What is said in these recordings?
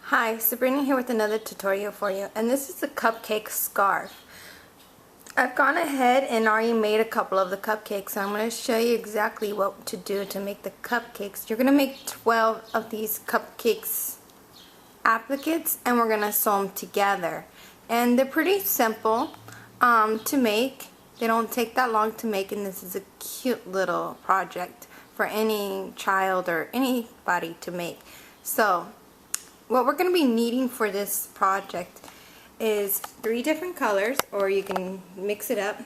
Hi, Sabrina here with another tutorial for you, and this is the cupcake scarf. I've gone ahead and already made a couple of the cupcakes, so I'm going to show you exactly what to do to make the cupcakes. You're going to make 12 of these cupcakes appliques, and we're going to sew them together. And they're pretty simple to make. They don't take that long to make, and this is a cute little project for any child or anybody to make. So what we're going to be needing for this project is 3 different colors, or you can mix it up.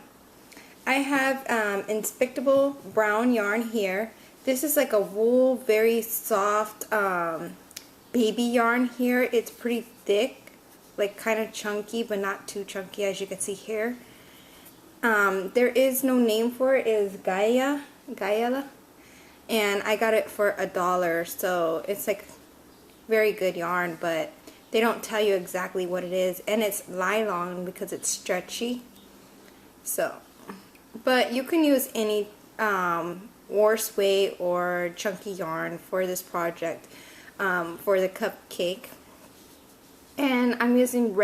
I have inspectable brown yarn here. This is like a wool, very soft baby yarn here. It's pretty thick, like kind of chunky, but not too chunky, as you can see here. There is no name for it. It is Gaia, and I got it for $1, so it's like very good yarn, but they don't tell you exactly what it is, and it's nylon because it's stretchy. So, but you can use any worse weight or chunky yarn for this project for the cupcake. And I'm using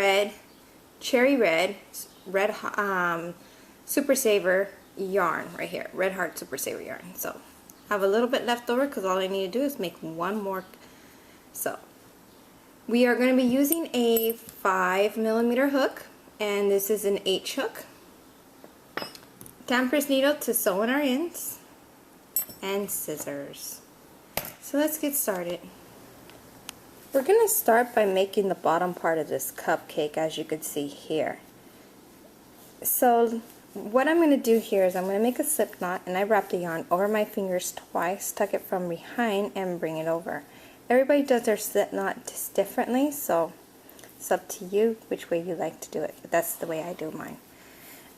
cherry red Super Saver yarn right here, Red Heart Super Saver yarn. So I have a little bit left over because all I need to do is make one more. So we are going to be using a 5mm hook, and this is an H hook, damper's needle to sew in our ends, and scissors. So let's get started. We're going to start by making the bottom part of this cupcake, as you can see here. So what I'm going to do here is I'm going to make a slip knot, and I wrap the yarn over my fingers twice, tuck it from behind, and bring it over. Everybody does their slip knot just differently, so it's up to you which way you like to do it. But that's the way I do mine.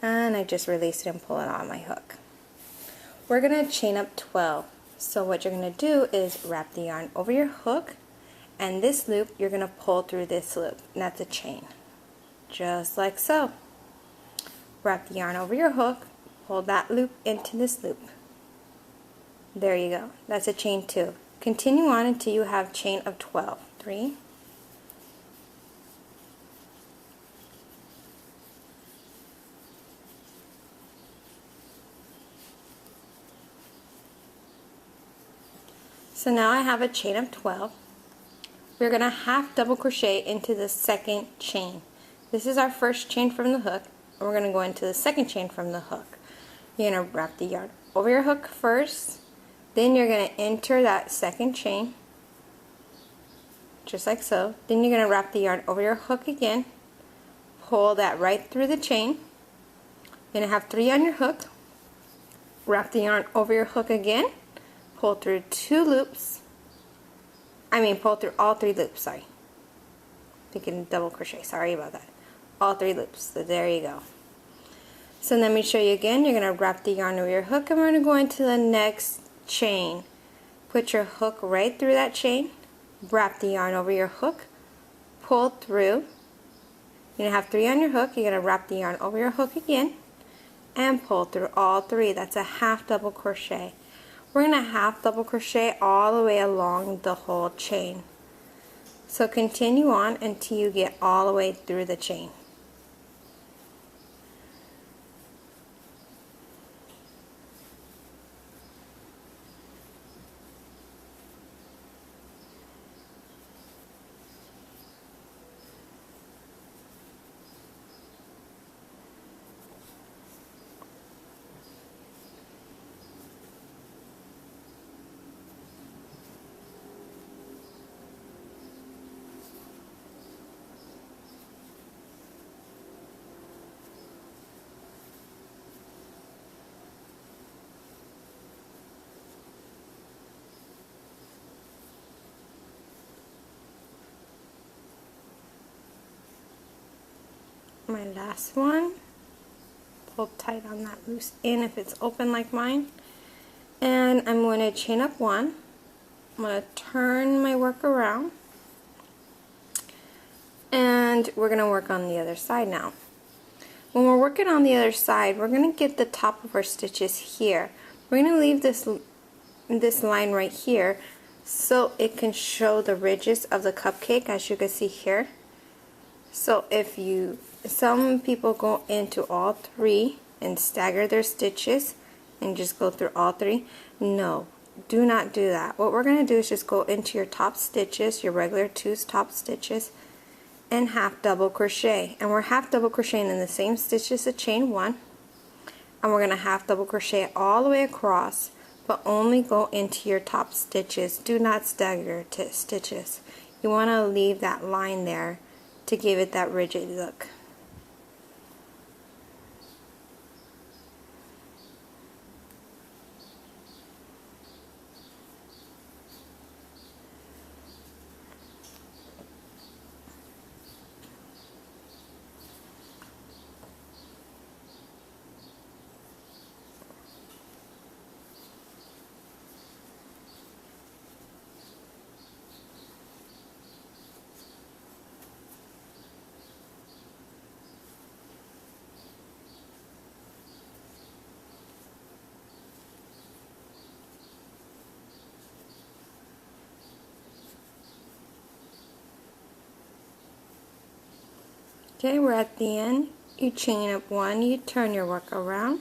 And I just release it and pull it on my hook. We're going to chain up 12. So what you're going to do is wrap the yarn over your hook, and this loop you're going to pull through this loop, and that's a chain. Just like so. Wrap the yarn over your hook, pull that loop into this loop. There you go. That's a chain 2. Continue on until you have chain of 12. 3, so now I have a chain of 12. We're going to half double crochet into the second chain. This is our first chain from the hook, and we're going to go into the second chain from the hook. You're going to wrap the yarn over your hook first. Then you're going to enter that second chain, just like so. Then you're going to wrap the yarn over your hook again, pull that right through the chain. You're going to have 3 on your hook, wrap the yarn over your hook again, pull through 2 loops, pull through all 3 loops, sorry. Thinking double crochet, sorry about that. All 3 loops, so there you go. So let me show you again. You're going to wrap the yarn over your hook, and we're going to go into the next chain. Put your hook right through that chain, wrap the yarn over your hook, pull through. You're going to have 3 on your hook. You're going to wrap the yarn over your hook again and pull through all 3. That's a half double crochet. We're going to half double crochet all the way along the whole chain. So continue on until you get all the way through the chain. My last one, pull tight on that loose end if it's open like mine, and I'm going to chain up 1. I'm going to turn my work around, and we're going to work on the other side now. When we're working on the other side, we're going to get the top of our stitches here. We're going to leave this line right here so it can show the ridges of the cupcake, as you can see here. So if some people go into all three and stagger their stitches and just go through all three. No, do not do that. What we're going to do is just go into your top stitches, your regular 2 top stitches, and half double crochet. And we're half double crocheting in the same stitches as chain 1. And we're going to half double crochet all the way across, but only go into your top stitches. Do not stagger stitches. You want to leave that line there to give it that rigid look. Okay, we're at the end. You chain up 1, you turn your work around,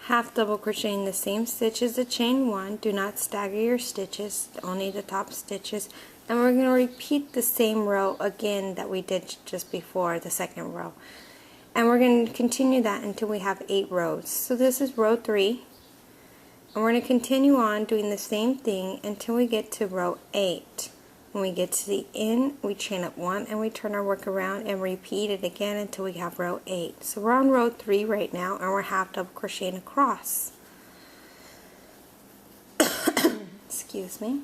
half double crochet in the same stitches as chain 1. Do not stagger your stitches, only the top stitches. And we're going to repeat the same row again that we did just before, the second row. And we're going to continue that until we have 8 rows. So this is row 3. And we're going to continue on doing the same thing until we get to row 8. When we get to the end, we chain up 1 and we turn our work around and repeat it again until we have row 8. So we're on row 3 right now, and we're half double crocheting across. Excuse me.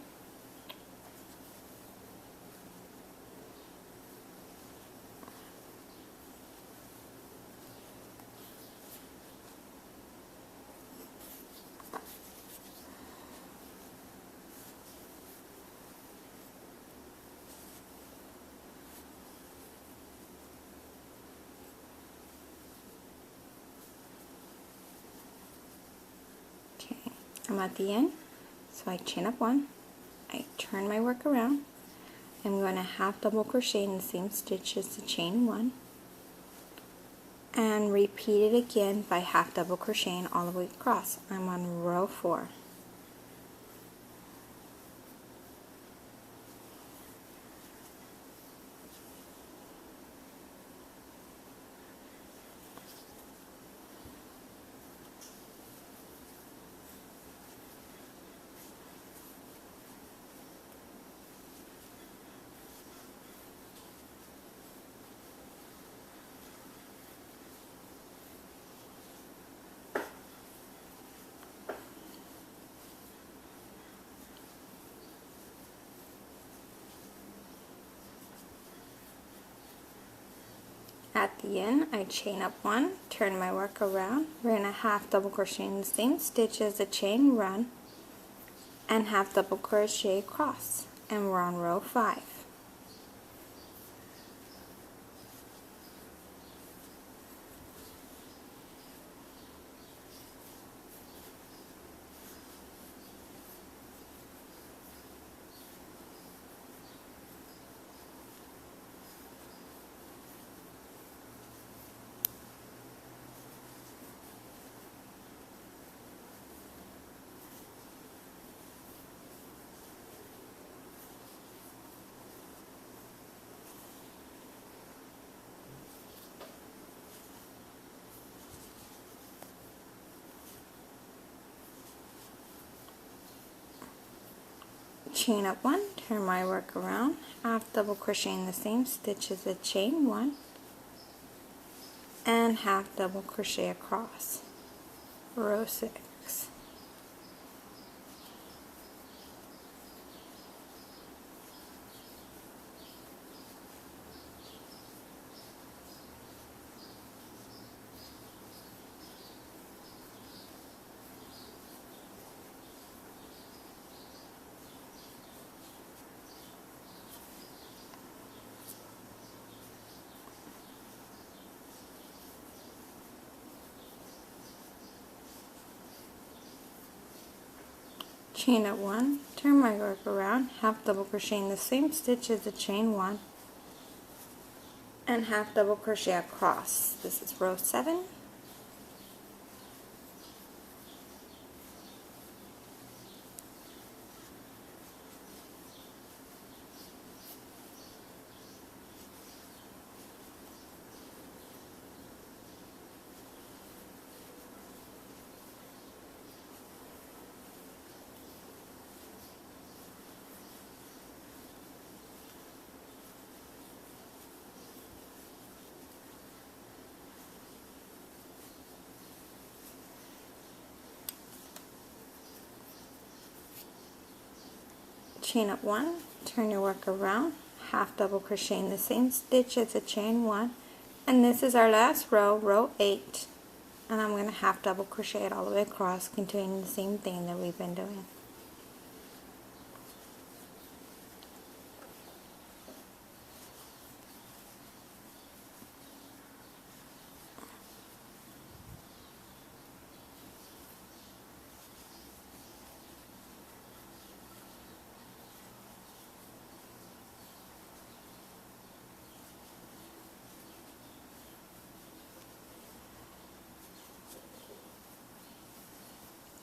I'm at the end, so I chain up 1, I turn my work around, I'm going to half double crochet in the same stitch as the chain 1, and repeat it again by half double crocheting all the way across. I'm on row 4. At the end, I chain up 1, turn my work around. We're going to half double crochet in the same stitch as the chain 1 and half double crochet across, and we're on row 5. Chain up 1, turn my work around, half double crochet in the same stitch as the chain 1 and half double crochet across, row 6. chain up 1, turn my work around, half double crochet in the same stitch as the chain 1, and half double crochet across. This is row 7. Chain up 1, turn your work around, half double crochet in the same stitch as the chain 1, and this is our last row, row 8, and I'm going to half double crochet it all the way across, continuing the same thing that we've been doing.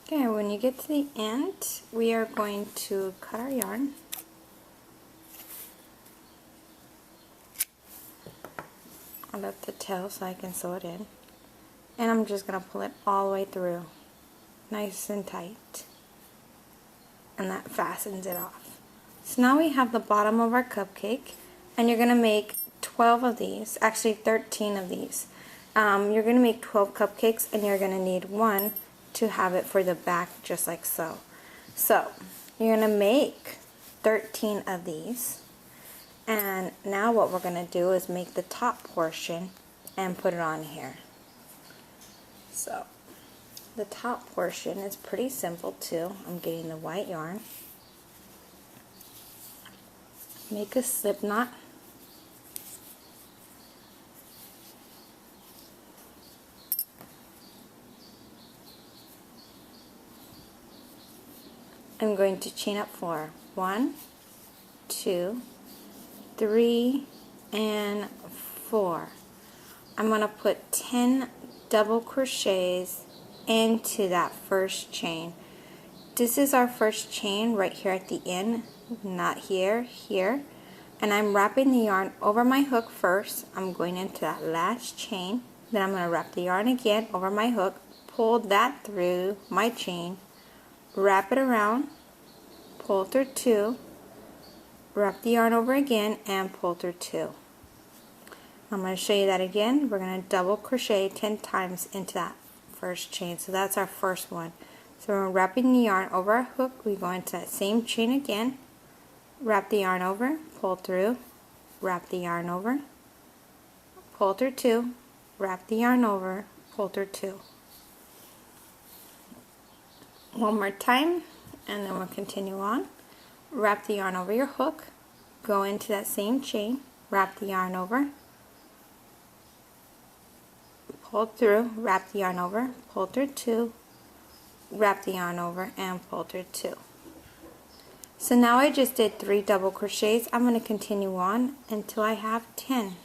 Okay, when you get to the end, we are going to cut our yarn. I left the tail so I can sew it in. And I'm just going to pull it all the way through, nice and tight. And that fastens it off. So now we have the bottom of our cupcake, and you're going to make 12 of these, actually 13 of these. You're going to make 12 cupcakes, and you're going to need one to have it for the back, just like so. So you're going to make 13 of these, and now what we're going to do is make the top portion and put it on here. So the top portion is pretty simple too. I'm getting the white yarn, make a slip knot, I'm going to chain up 4. 1, 2, 3, and 4. I'm going to put 10 double crochets into that first chain. This is our first chain right here at the end, not here, here. And I'm wrapping the yarn over my hook first. I'm going into that last chain. Then I'm going to wrap the yarn again over my hook, pull that through my chain, wrap it around, pull through 2, wrap the yarn over again, and pull through 2. I'm going to show you that again. We're going to double crochet 10 times into that first chain. So that's our first one. So we're wrapping the yarn over our hook. We go into that same chain again, wrap the yarn over, pull through, wrap the yarn over, pull through 2, wrap the yarn over, pull through 2. One more time, and then we'll continue on. Wrap the yarn over your hook, go into that same chain, wrap the yarn over, pull through, wrap the yarn over, pull through 2, wrap the yarn over, and pull through 2. So now I just did 3 double crochets. I'm going to continue on until I have 10.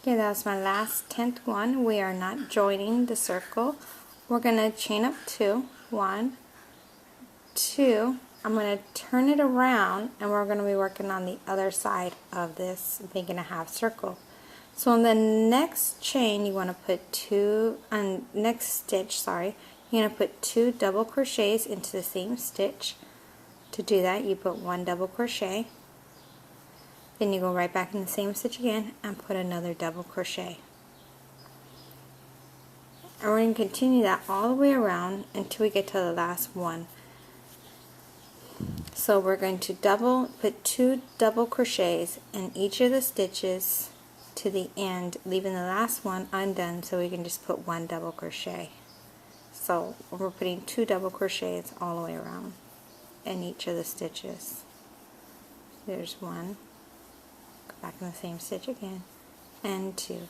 Okay, that was my last 10th one. We are not joining the circle. We're going to chain up 2. 1, 2. I'm going to turn it around, and we're going to be working on the other side of this, making a half circle. So in the next chain, you want to put 2, next stitch, sorry, you're going to put 2 double crochets into the same stitch. To do that, you put 1 double crochet. Then you go right back in the same stitch again and put another double crochet. And we're going to continue that all the way around until we get to the last one. So we're going to put 2 double crochets in each of the stitches to the end, leaving the last one undone so we can just put 1 double crochet. So we're putting 2 double crochets all the way around in each of the stitches. There's 1, go back in the same stitch again, and 2.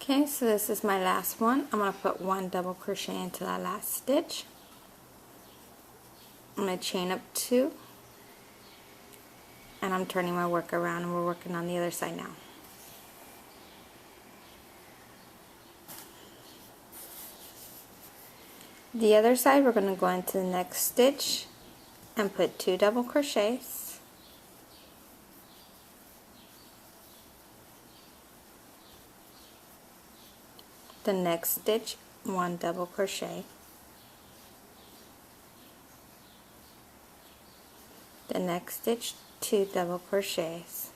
Okay, so this is my last one. I'm going to put 1 double crochet into that last stitch. I'm going to chain up 2, and I'm turning my work around, and we're working on the other side now. The other side, we're going to go into the next stitch and put 2 double crochets. The next stitch, 1 double crochet. The next stitch, 2 double crochets.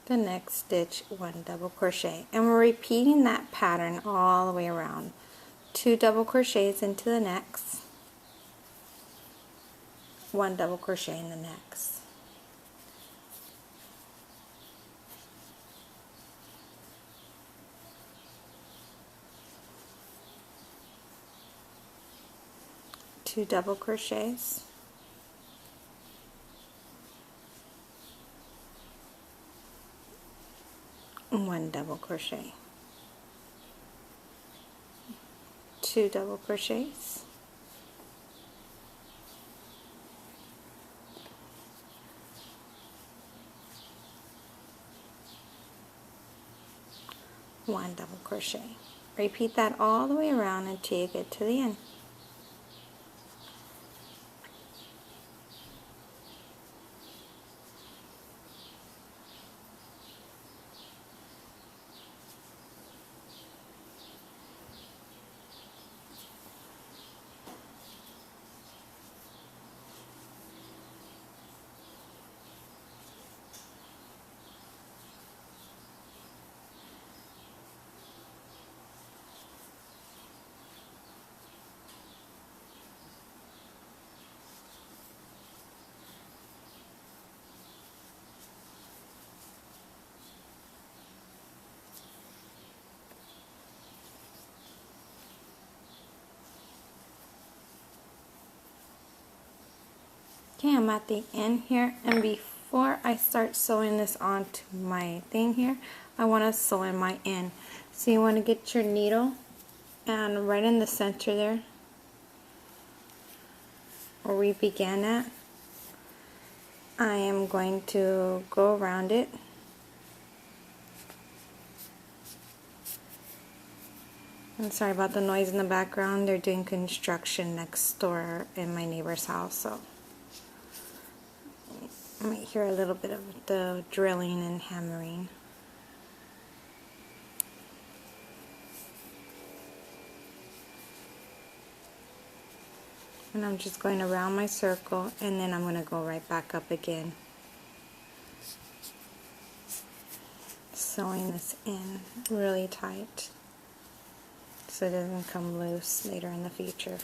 The next stitch, 1 double crochet. And we're repeating that pattern all the way around. 2 double crochets into the next, 1 double crochet in the next. Two double crochets, and 1 double crochet, 2 double crochets, one double crochet. Repeat that all the way around until you get to the end. Okay, I'm at the end here, and before I start sewing this onto my thing here, I want to sew in my end. So you want to get your needle, and right in the center there, where we began at, I am going to go around it. I'm sorry about the noise in the background. They're doing construction next door in my neighbor's house, so I might hear a little bit of the drilling and hammering. And I'm just going around my circle, and then I'm going to go right back up again, sewing this in really tight so it doesn't come loose later in the future.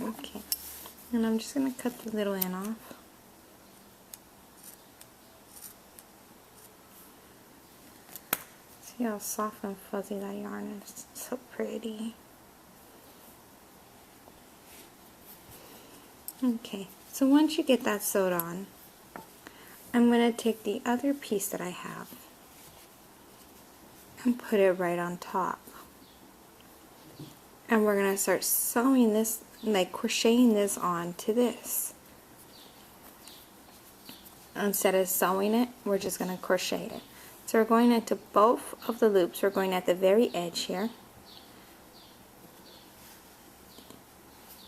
Okay, and I'm just going to cut the little end off. See how soft and fuzzy that yarn is? It's so pretty. Okay, so once you get that sewed on, I'm going to take the other piece that I have and put it right on top. And we're going to start sewing this, like crocheting this on to this. Instead of sewing it, we're just going to crochet it. So we're going into both of the loops. We're going at the very edge here.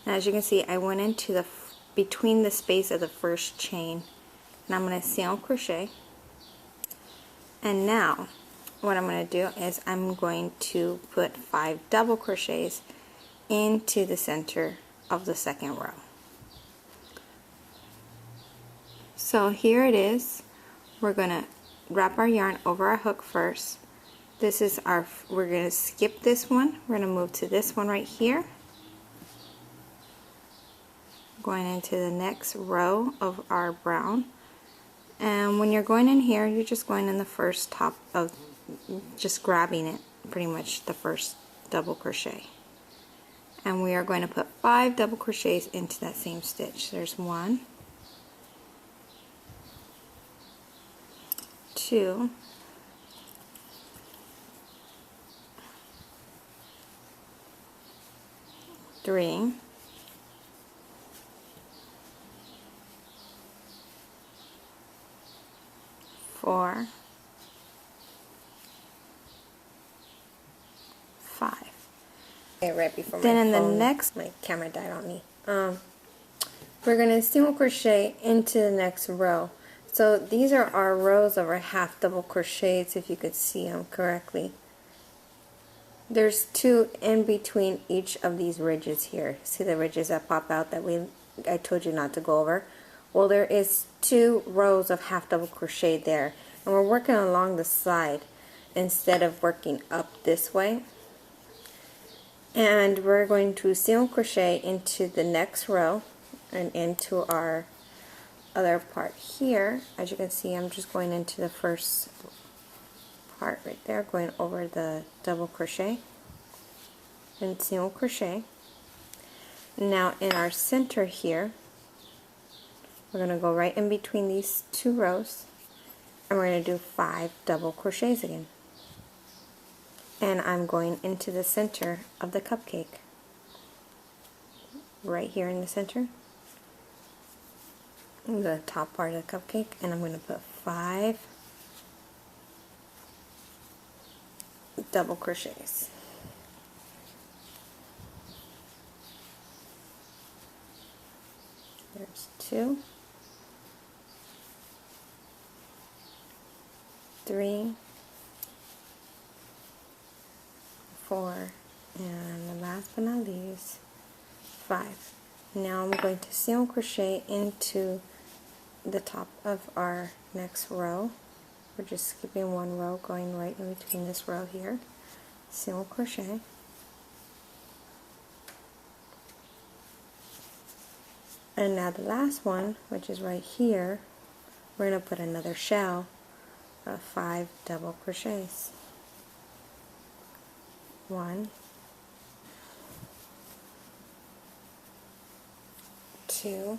And as you can see, I went into the between the space of the first chain, and I'm going to single crochet. And now what I'm going to do is I'm going to put 5 double crochets into the center of the second row. So here it is. We're going to wrap our yarn over our hook first. This is our, we're going to skip this one. We're going to move to this one right here. Going into the next row of our brown. And when you're going in here, you're just going in the first top of, just grabbing it, pretty much the first double crochet. And we are going to put 5 double crochets into that same stitch. There's 1, 2, 3, 4, 5. Okay, right before Then in phone, the next, my camera died on me. We're going to single crochet into the next row. So these are our rows of our half double crochets, if you could see them correctly. There's 2 in between each of these ridges here. See the ridges that pop out that I told you not to go over? Well, there is 2 rows of half double crochet there, and we're working along the side instead of working up this way. And we're going to single crochet into the next row and into our other part here. As you can see, I'm just going into the first part right there, going over the double crochet and single crochet. Now in our center here, we're going to go right in between these 2 rows, and we're going to do 5 double crochets again. And I'm going into the center of the cupcake, right here in the center, the top part of the cupcake, and I'm going to put 5 double crochets. There's 2, 3, 4, and the last but not least, 5. Now I'm going to single crochet into the top of our next row. We're just skipping 1 row, going right in between this row here. Single crochet. And now the last one, which is right here, we're going to put another shell of 5 double crochets. 1, 2,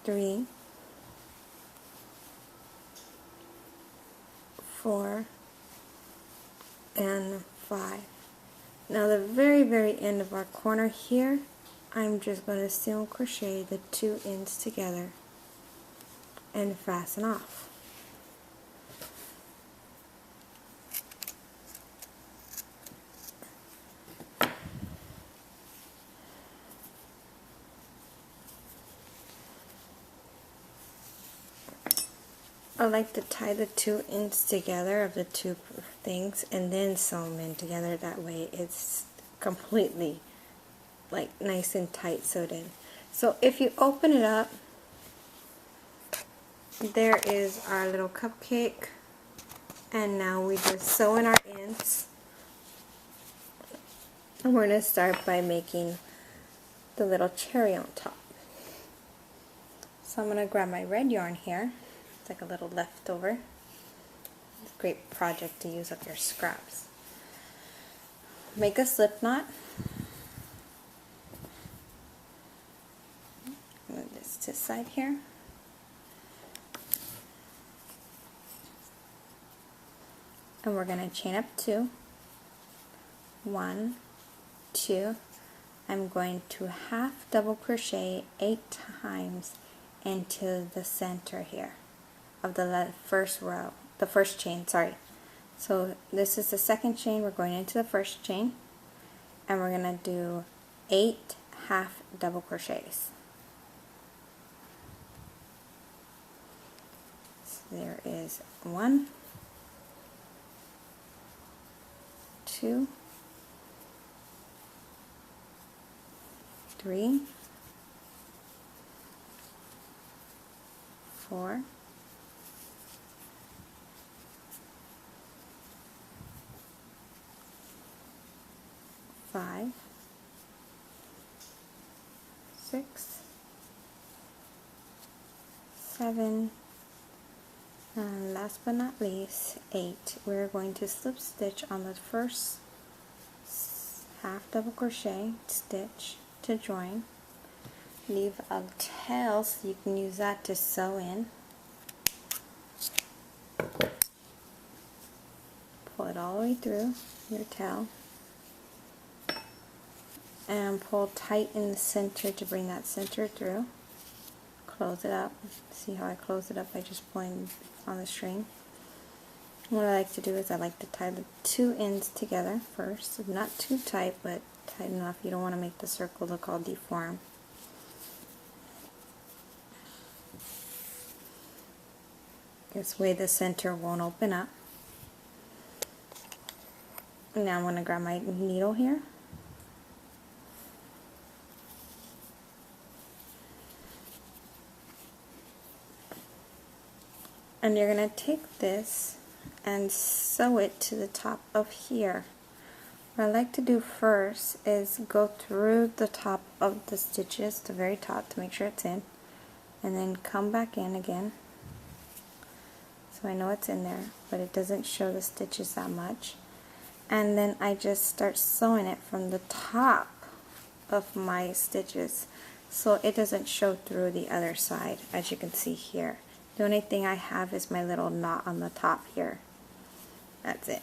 3, 4, and 5. Now the very end of our corner here, I'm just going to single crochet the 2 ends together and fasten off. I like to tie the 2 ends together of the 2 things and then sew them in together. That way it's completely like nice and tight sewed in. So if you open it up, there is our little cupcake, and now we just sew in our ends. ends. And we're going to start by making the little cherry on top. So I'm going to grab my red yarn here. It's like a little leftover. It's a great project to use up your scraps. Make a slip knot. Move this to the side here. And we're going to chain up 2. 1, 2. I'm going to half double crochet 8 times into the center here of the first row, the first chain, sorry. So this is the second chain, we're going into the first chain, and we're going to do 8 half double crochets. So there is 1, 2, 3, 4, 5, 6, 7, and last but not least 8. We're going to slip stitch on the first half double crochet stitch to join. Leave a tail so you can use that to sew in. Pull it all the way through your tail and pull tight in the center to bring that center through. Close it up. See how I close it up by just pulling on the string. What I like to do is I like to tie the 2 ends together first. Not too tight, but tight enough. You don't want to make the circle look all deformed. This way the center won't open up. Now I'm going to grab my needle here. And you're going to take this and sew it to the top of here. What I like to do first is go through the top of the stitches, the very top, to make sure it's in, and then come back in again. So I know it's in there, but it doesn't show the stitches that much. And then I just start sewing it from the top of my stitches so it doesn't show through the other side, as you can see here. The only thing I have is my little knot on the top here. That's it.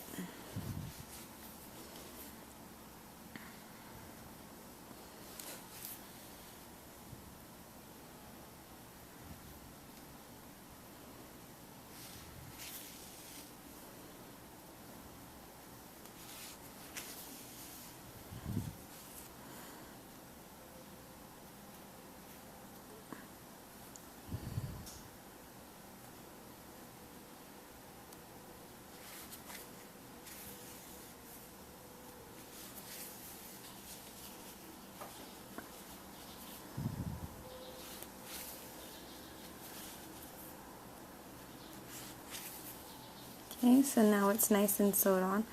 Okay, so now it's nice and sewed on.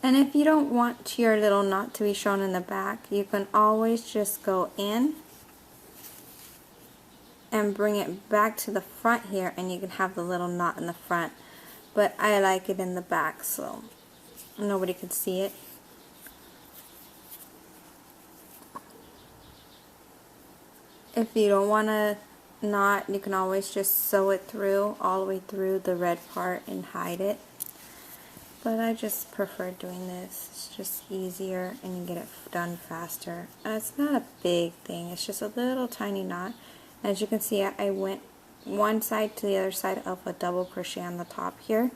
And if you don't want your little knot to be shown in the back, you can always just go in and bring it back to the front here, and you can have the little knot in the front. But I like it in the back so nobody can see it. If you don't want to knot, you can always just sew it through, all the way through the red part, and hide it. But I just prefer doing this. It's just easier and you get it done faster. And it's not a big thing, it's just a little tiny knot. As you can see, I went one side to the other side of a double crochet on the top here.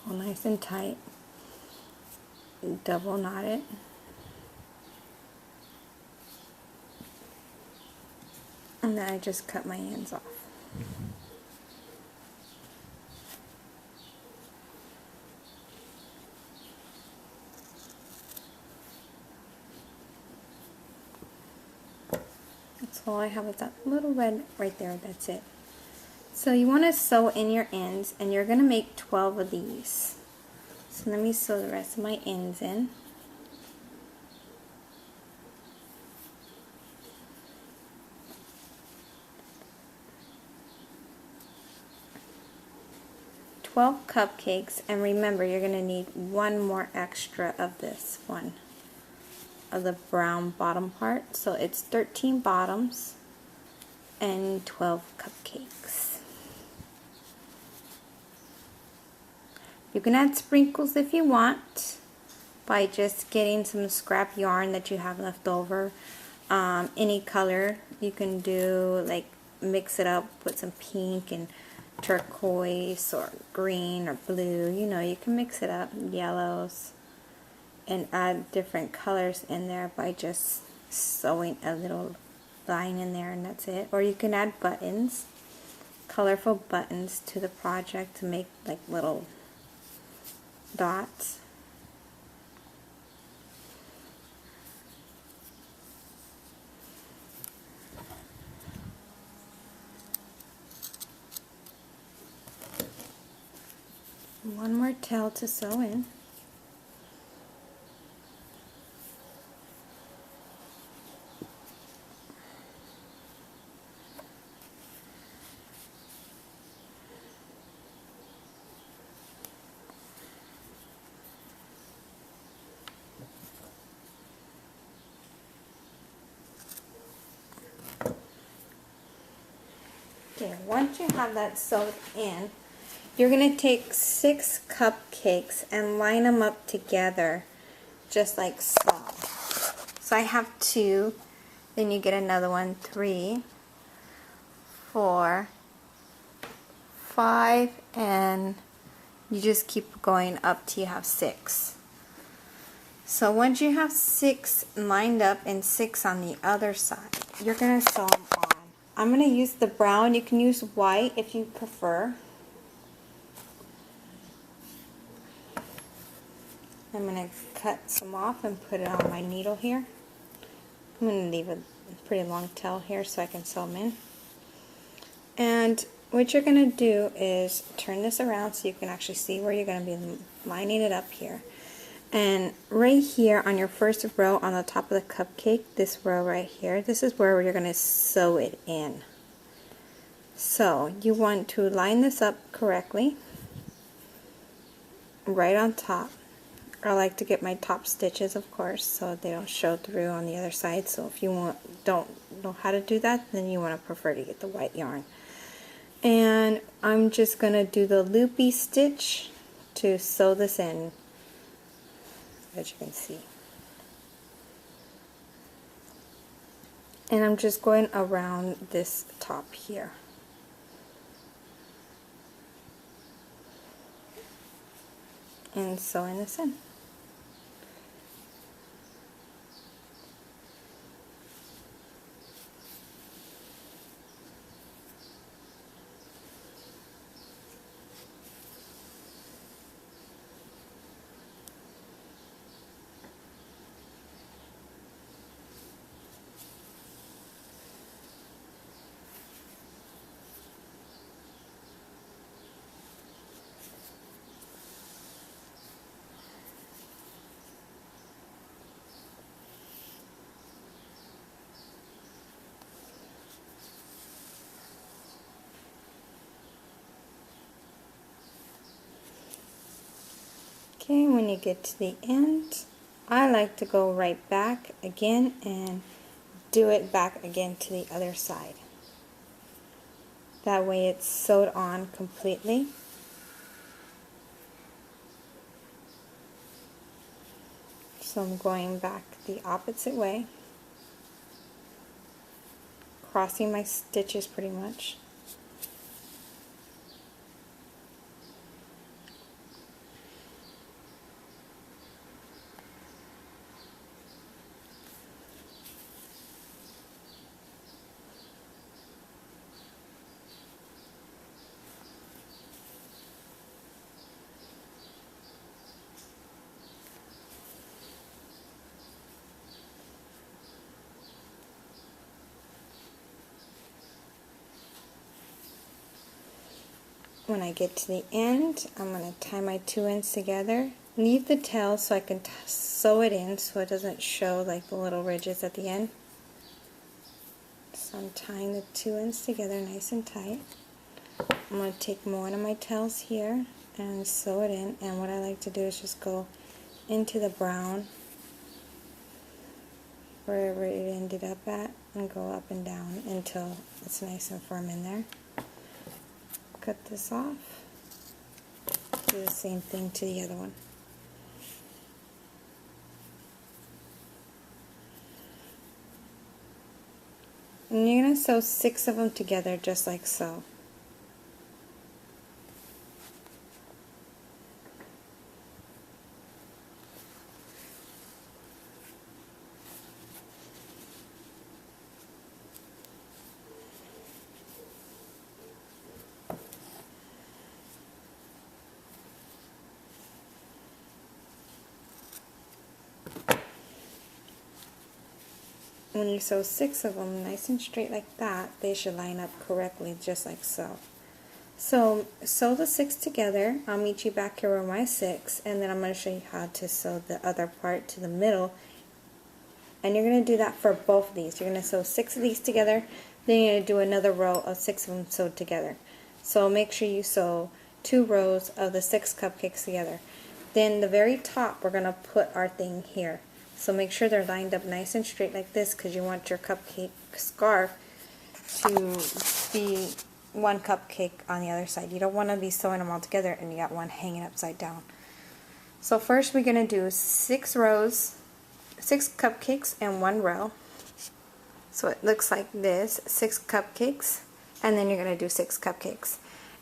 Pull nice and tight. Double knot it. And then I just cut my ends off. That's all I have is that little red right there, that's it. So you want to sew in your ends, and you're going to make 12 of these. So let me sew the rest of my ends in. Cupcakes, and remember you're going to need one more extra of this one, of the brown bottom part. So it's 13 bottoms and 12 cupcakes. You can add sprinkles if you want by just getting some scrap yarn that you have left over. Any color you can do, like mix it up with some pink and turquoise or green or blue. You know, you can mix it up, yellows, and add different colors in there by just sewing a little line in there, and that's it. Or you can add buttons, colorful buttons to the project to make like little dots. One more tail to sew in. Okay, once you have that sewed in, you're going to take 6 cupcakes and line them up together just like so. So I have 2, then you get another one, 3, 4, 5, and you just keep going up till you have 6. So once you have 6 lined up and 6 on the other side, you're going to sew them on. I'm going to use the brown. You can use white if you prefer. I'm going to cut some off and put it on my needle here. I'm going to leave a pretty long tail here so I can sew them in. And what you're going to do is turn this around so you can actually see where you're going to be lining it up here. And right here on your first row on the top of the cupcake, this row right here, this is where you're going to sew it in. So you want to line this up correctly right on top. I like to get my top stitches, of course, so they don't show through on the other side. So if you don't know how to do that, then you want to prefer to get the white yarn. And I'm just going to do the loopy stitch to sew this in, as you can see. And I'm just going around this top here. And sewing this in. Okay, when you get to the end, I like to go right back again and do it back again to the other side. That way it's sewed on completely. So I'm going back the opposite way, crossing my stitches pretty much. when I get to the end, I'm going to tie my 2 ends together. Leave the tail so I can sew it in so it doesn't show like the little ridges at the end. So I'm tying the 2 ends together nice and tight. I'm going to take one of my tails here and sew it in, and what I like to do is just go into the brown wherever it ended up at and go up and down until it's nice and firm in there. Cut this off. Do the same thing to the other one. And you're going to sew 6 of them together just like so. When you sew 6 of them nice and straight like that, they should line up correctly just like so. So sew the 6 together. I'll meet you back here with my 6, and then I'm going to show you how to sew the other part to the middle. And you're going to do that for both of these. You're going to sew 6 of these together, then you're going to do another row of 6 of them sewed together. So make sure you sew 2 rows of the 6 cupcakes together. Then the very top, we're going to put our thing here. So make sure they're lined up nice and straight like this, because you want your cupcake scarf to be one cupcake on the other side. You don't want to be sewing them all together and you got one hanging upside down. So first we're going to do 6 rows, 6 cupcakes in 1 row. So it looks like this, 6 cupcakes, and then you're going to do 6 cupcakes.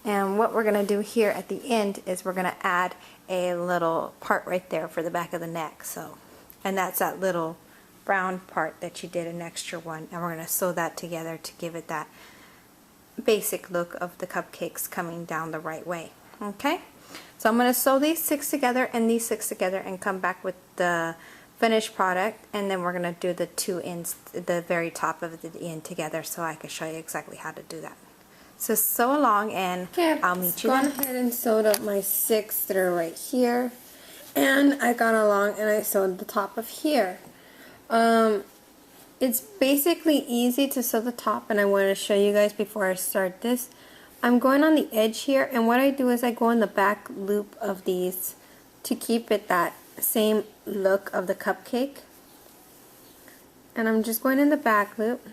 And what we're going to do here at the end is we're going to add a little part right there for the back of the neck. And that's that little brown part that you did an extra one, and we're going to sew that together to give it that basic look of the cupcakes coming down the right way. Okay, so I'm going to sew these 6 together and these 6 together and come back with the finished product, and then we're going to do the 2 ends, the very top of the end together, so I can show you exactly how to do that. So sew along, and I'll meet you then. Gone ahead and sewed up my 6 that are right here. And I got along and I sewed the top of here. It's basically easy to sew the top, and I want to show you guys before I start this. I'm going on the edge here, and what I do is I go in the back loop of these to keep it that same look of the cupcake. And I'm just going in the back loop.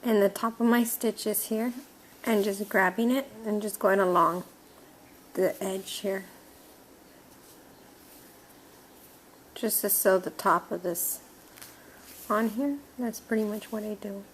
And the top of my stitches here, and just grabbing it and just going along the edge here, just to sew the top of this on here. That's pretty much what I do.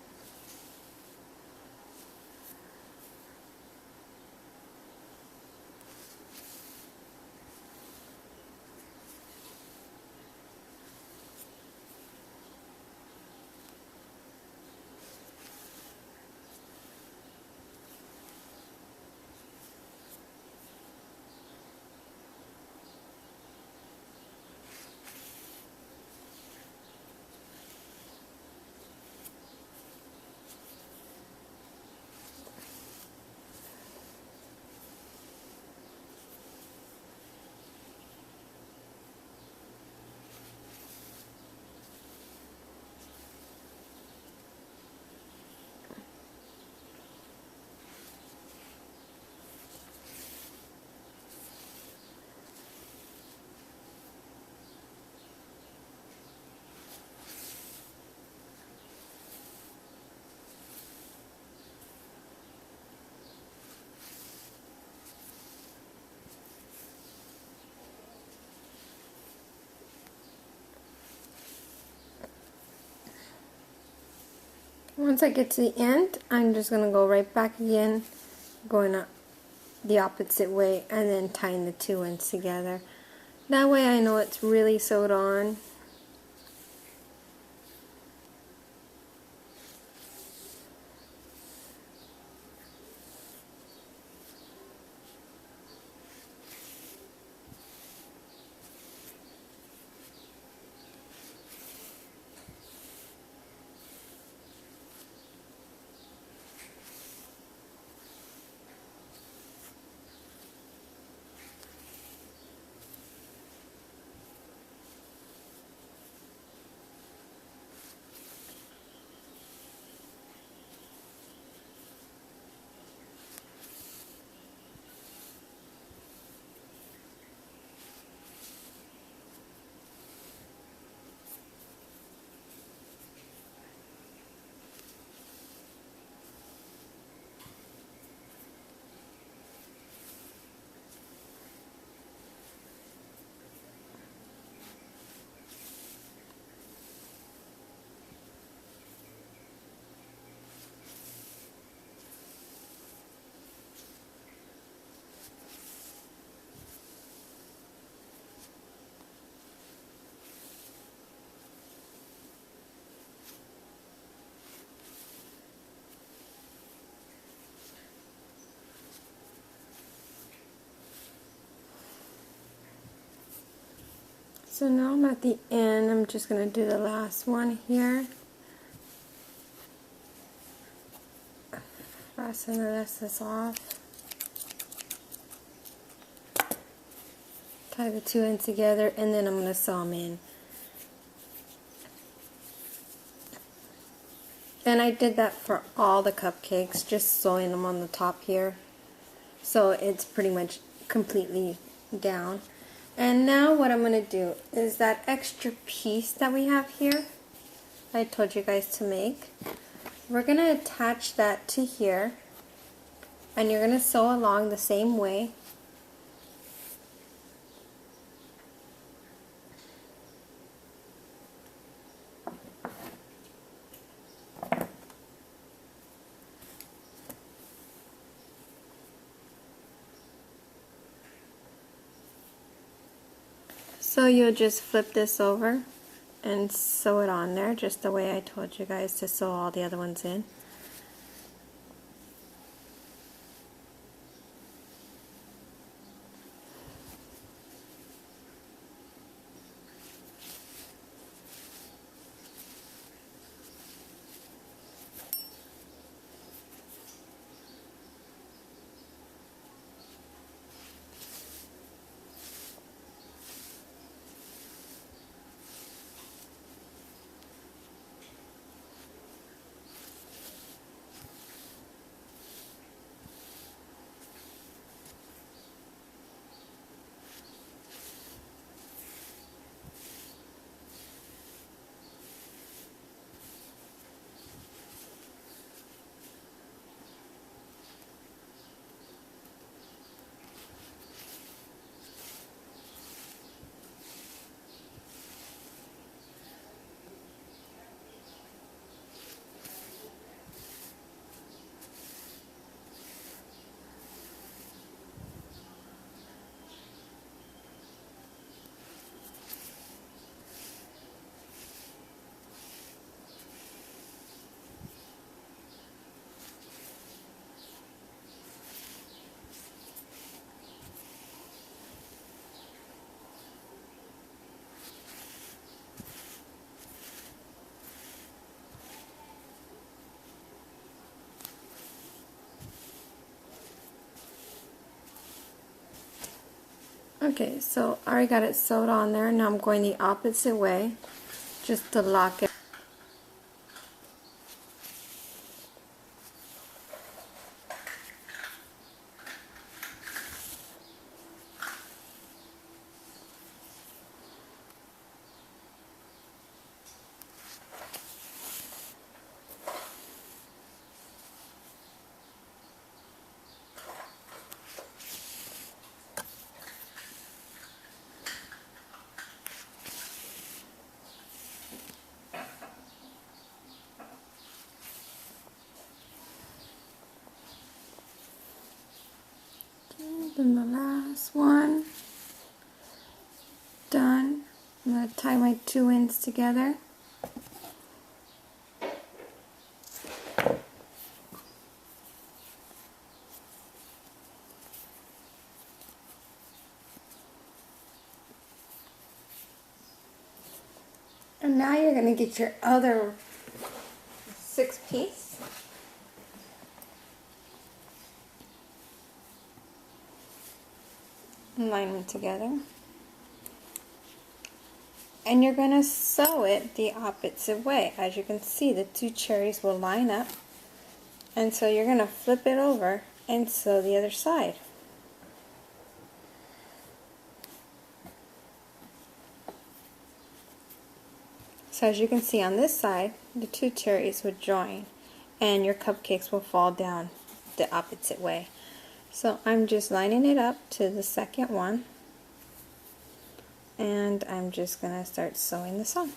Once I get to the end, I'm just going to go right back again, going up the opposite way, and then tying the 2 ends together. That way I know it's really sewed on. So now I'm at the end. I'm just going to do the last one here. Fasten the rest of this off. Tie the two ends together, and then I'm going to sew them in. And I did that for all the cupcakes, just sewing them on the top here. So it's pretty much completely down. And now what I'm going to do is that extra piece that we have here, I told you guys to make. We're going to attach that to here. And you're going to sew along the same way. So you'll just flip this over and sew it on there just the way I told you guys to sew all the other ones in. Okay, so I already got it sewed on there. Now I'm going the opposite way just to lock it. Then the last one, done. I'm going to tie my two ends together. And now you're going to get your other 6-piece. Line them together. And you're going to sew it the opposite way. As you can see, the two cherries will line up. And so you're going to flip it over and sew the other side. So as you can see on this side, the two cherries would join and your cupcakes will fall down the opposite way. So I'm just lining it up to the second one, and I'm just going to start sewing this on.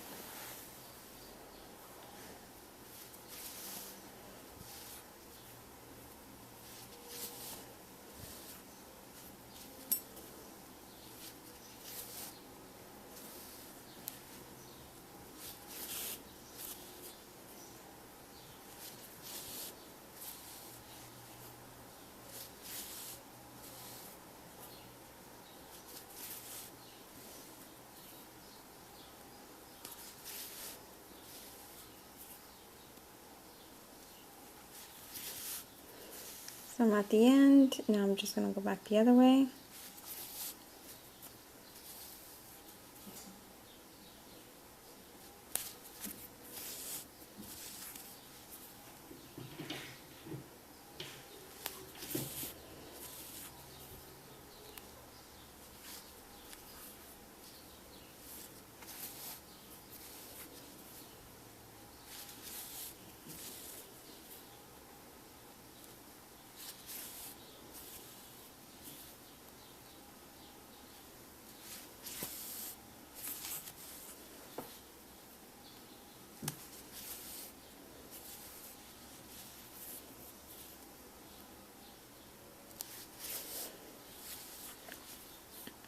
So I'm at the end. Now I'm just going to go back the other way.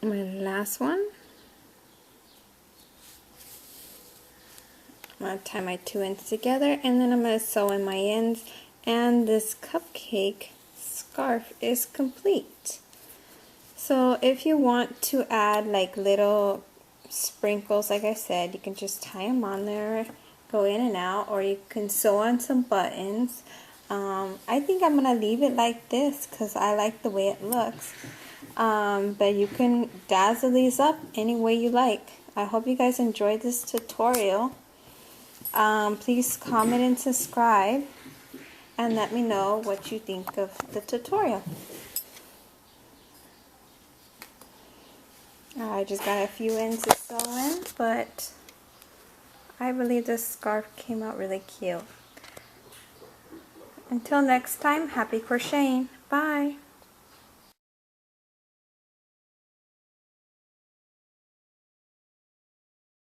My last one. I'm going to tie my 2 ends together, and then I'm going to sew in my ends, and this cupcake scarf is complete. So if you want to add like little sprinkles, like I said, you can just tie them on there, go in and out, or you can sew on some buttons. I think I'm going to leave it like this because I like the way it looks. But you can dazzle these up any way you like. I hope you guys enjoyed this tutorial. Please comment and subscribe and let me know what you think of the tutorial. I just got a few ends to sew in, but I believe this scarf came out really cute. Until next time, happy crocheting. Bye.